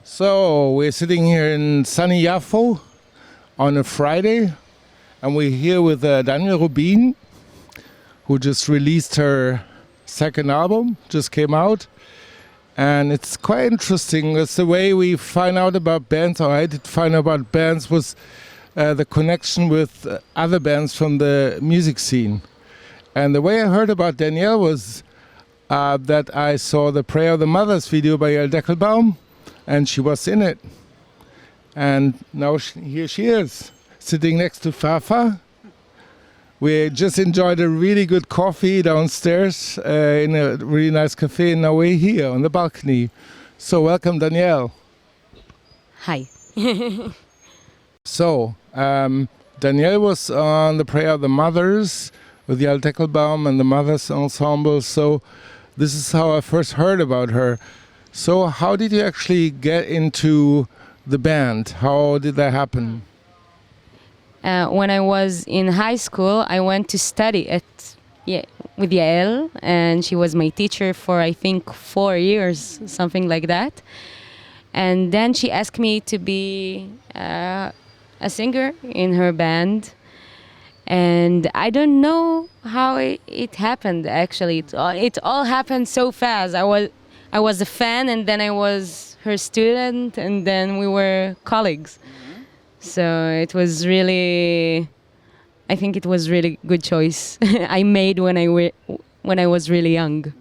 So we're sitting here in sunny Yafo on a Friday, and we're here with Daniel Rubin, who just released her second album, just came out. And it's quite interesting. It's the way we find out about bands, or I did find out about bands, was the connection with other bands from the music scene. And the way I heard about Danielle was that I saw the Prayer of the Mothers video by Yael Deckelbaum, and she was in it. And now here she is, sitting next to Fafa. We just enjoyed a really good coffee downstairs in a really nice cafe, and now we're here on the balcony. So welcome, Danielle. Hi. So, Danielle was on the Prayer of the Mothers with Yael Deckelbaum and the Mothers Ensemble. So this is how I first heard about her. So how did you actually get into the band? How did that happen? When I was in high school, I went to study with Yael, and she was my teacher for, I think, 4 years, something like that. And then she asked me to be a singer in her band. And I don't know how it happened, actually. It all happened so fast. I was a fan, and then I was her student, and then we were colleagues. So it was really, I think it was really good choice I made when I was really young.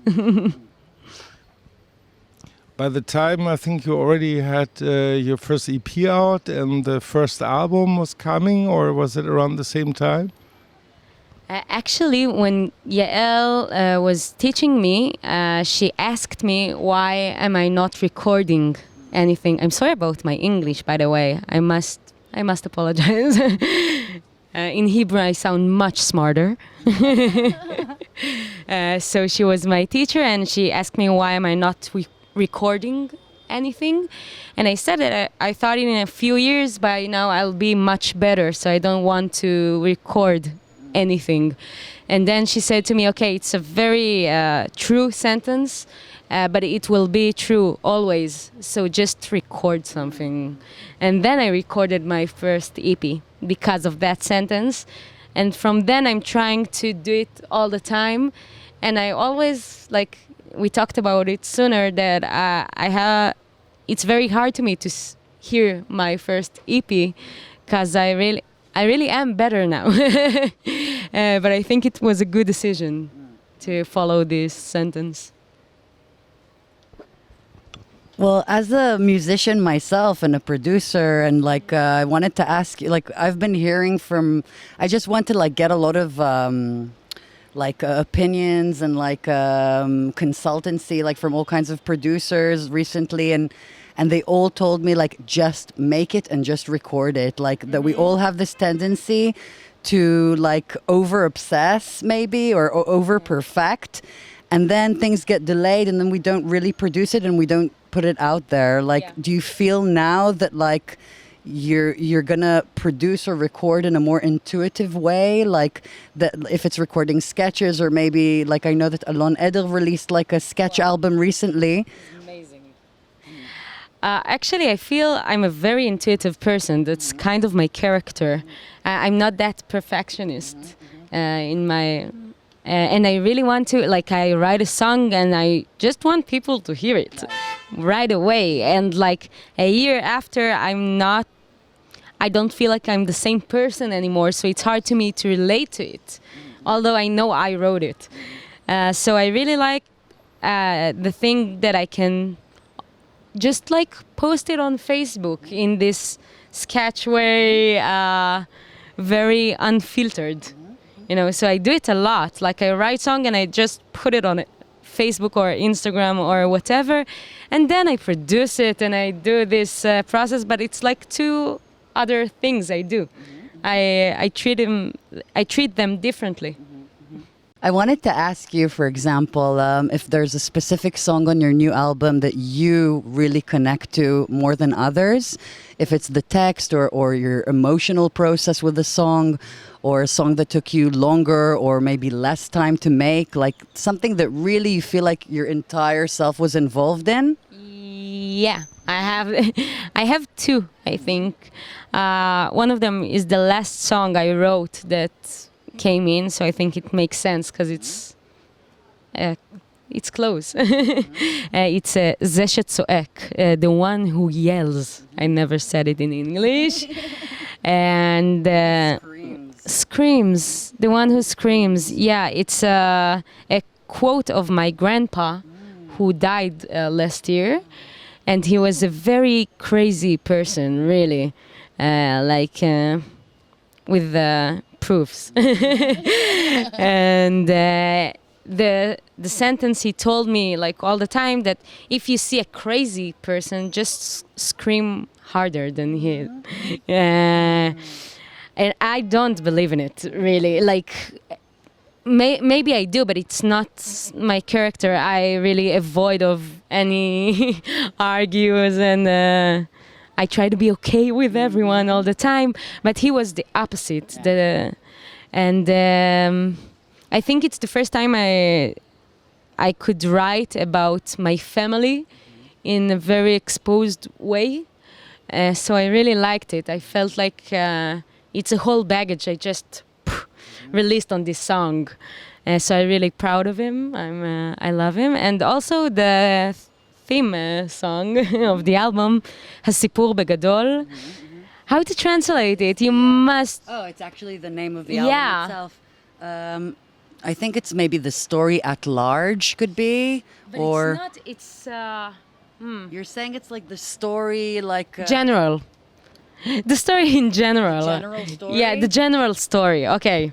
By the time I think you already had your first EP out and the first album was coming, or was it around the same time? Actually, when Yael was teaching me, she asked me why am I not recording anything. I'm sorry about my English, by the way. I must apologize. In Hebrew, I sound much smarter. So she was my teacher, and she asked me why am I not recording anything. And I said that I thought in a few years by now I'll be much better, so I don't want to record anything. And then she said to me, okay, it's a very true sentence, but it will be true always, so just record something. And then I recorded my first EP because of that sentence, and from then I'm trying to do it all the time. And I always, like we talked about it sooner, that it's very hard to me to hear my first EP, because I really am better now. But I think it was a good decision to follow this sentence. Well, as a musician myself and a producer, and I wanted to ask you, I've been hearing from, I just want to get a lot of opinions and consultancy from all kinds of producers recently, and they all told me just make it and just record it, that we all have this tendency to over obsess maybe, or over perfect, and then things get delayed, and then we don't really produce it and we don't put it out there. Do you feel now that you're gonna produce or record in a more intuitive way, that if it's recording sketches, or maybe I know that Alon Eder released a sketch album recently? Amazing. Actually, I feel I'm a very intuitive person. That's kind of my character. I'm not that perfectionist in my... and I really want to, I write a song and I just want people to hear it right away. And a year after, I don't feel like I'm the same person anymore. So it's hard to me to relate to it, although I know I wrote it. So I really like the thing that I can just post it on Facebook in this sketch way, very unfiltered. So I do it a lot. I write song and I just put it on Facebook or Instagram or whatever, and then I produce it and I do this process. But it's two other things I do. I treat them differently. I wanted to ask you, for example, if there's a specific song on your new album that you really connect to more than others, if it's the text or your emotional process with the song, or a song that took you longer or maybe less time to make, something that really you feel like your entire self was involved in? Yeah, I have, I have two, I think. One of them is the last song I wrote that came in, so I think it makes sense because it's close. It's זה שצועק, the one who yells. I never said it in English. And screams, the one who screams. Yeah, it's a quote of my grandpa who died last year. And he was a very crazy person, really, with proofs. And the sentence he told me, like all the time, that if you see a crazy person, just scream harder than he. And I don't believe in it, really. Like, maybe I do, but it's not my character. I really avoid of any argues, and I try to be okay with everyone all the time. But he was the opposite. I think it's the first time I could write about my family in a very exposed way. So I really liked it. I felt like it's a whole baggage I just released on this song. So I'm really proud of him. I love him. And also the theme song of the album, הסיפור בגדול. How to translate it? You must... Oh, it's actually the name of the album itself. I think it's maybe the story at large could be. But or it's not, You're saying it's like the story, like... general. The story in general. General story? Yeah, the general story. Okay.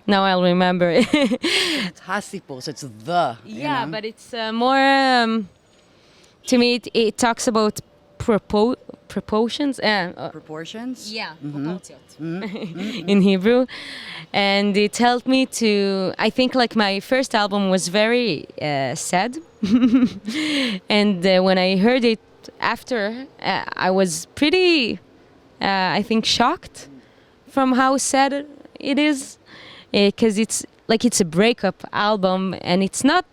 Now I'll remember. It's hasipur, so it's the. Yeah, but it's more... to me, it talks about proportions. Proportions? Yeah, in Hebrew. And it helped me to... I think like my first album was very sad. And when I heard it after, I was pretty, I think, shocked from how sad it is. Because it's a breakup album, and it's not...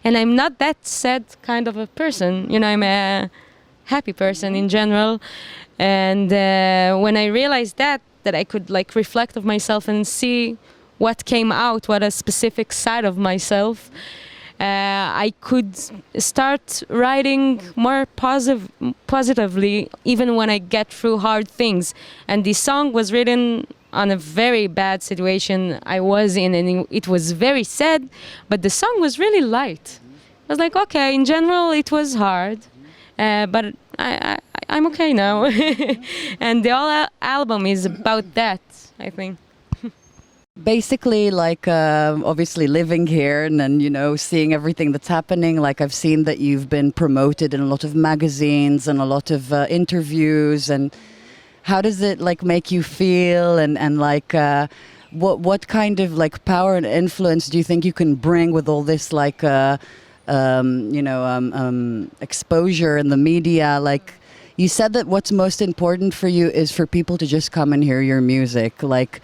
And I'm not that sad kind of a person. You know, I'm a happy person in general. And when I realized that I could like reflect of myself and see what came out, what a specific side of myself, I could start writing more positively even when I get through hard things. And this song was written on a very bad situation I was in, and it was very sad, but the song was really light. I was like, okay, in general it was hard, but I'm okay now. And the whole album is about that, I think. Basically, like obviously living here and then, you know, seeing everything that's happening, like I've seen that you've been promoted in a lot of magazines and a lot of interviews. And how does it like make you feel, and like what kind of like power and influence do you think you can bring with all this like exposure in the media? Like you said that what's most important for you is for people to just come and hear your music. Like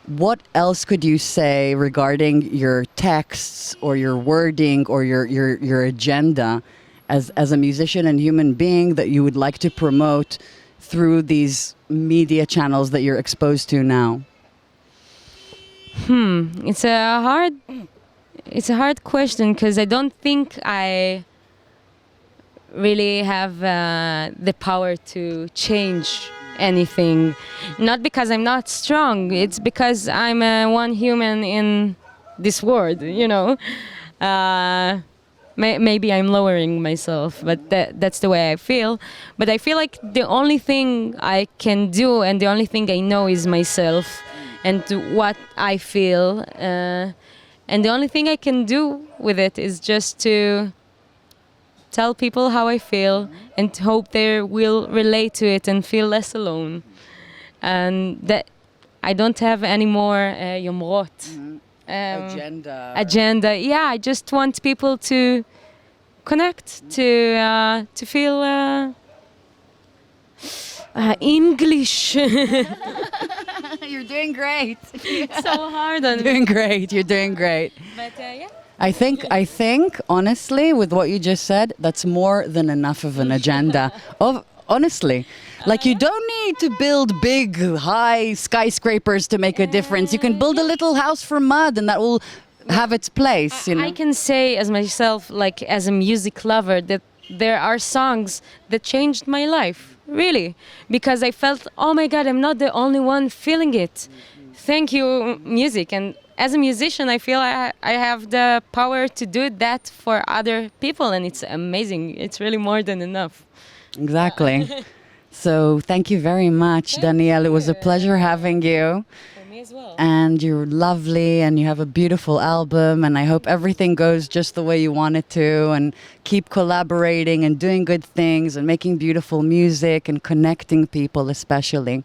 what else could you say regarding your texts or your wording or your agenda as a musician and human being that you would like to promote through these media channels that you're exposed to now? It's a hard question, because I don't think I really have the power to change anything. Not because I'm not strong, it's because I'm one human in this world, you know. Maybe I'm lowering myself, but that's the way I feel. But I feel like the only thing I can do and the only thing I know is myself and what I feel. And the only thing I can do with it is just to tell people how I feel and hope they will relate to it and feel less alone. And that I don't have any more yomrot. Agenda. Yeah, I just want people to connect, to feel English. You're doing great. So hard on You're doing great. You're doing great. But yeah. I think honestly, with what you just said, that's more than enough of an agenda. Honestly, like you don't need to build big, high skyscrapers to make a difference. You can build a little house from mud, and that will have its place. You know. I can say as myself, like as a music lover, that there are songs that changed my life, really, because I felt, oh my God, I'm not the only one feeling it. Thank you, music. And as a musician, I feel I have the power to do that for other people, and it's amazing. It's really more than enough. Exactly. So thank you very much, Danielle. It was a pleasure having you. For me as well. And you're lovely, and you have a beautiful album, and I hope everything goes just the way you want it to, and keep collaborating and doing good things and making beautiful music and connecting people especially.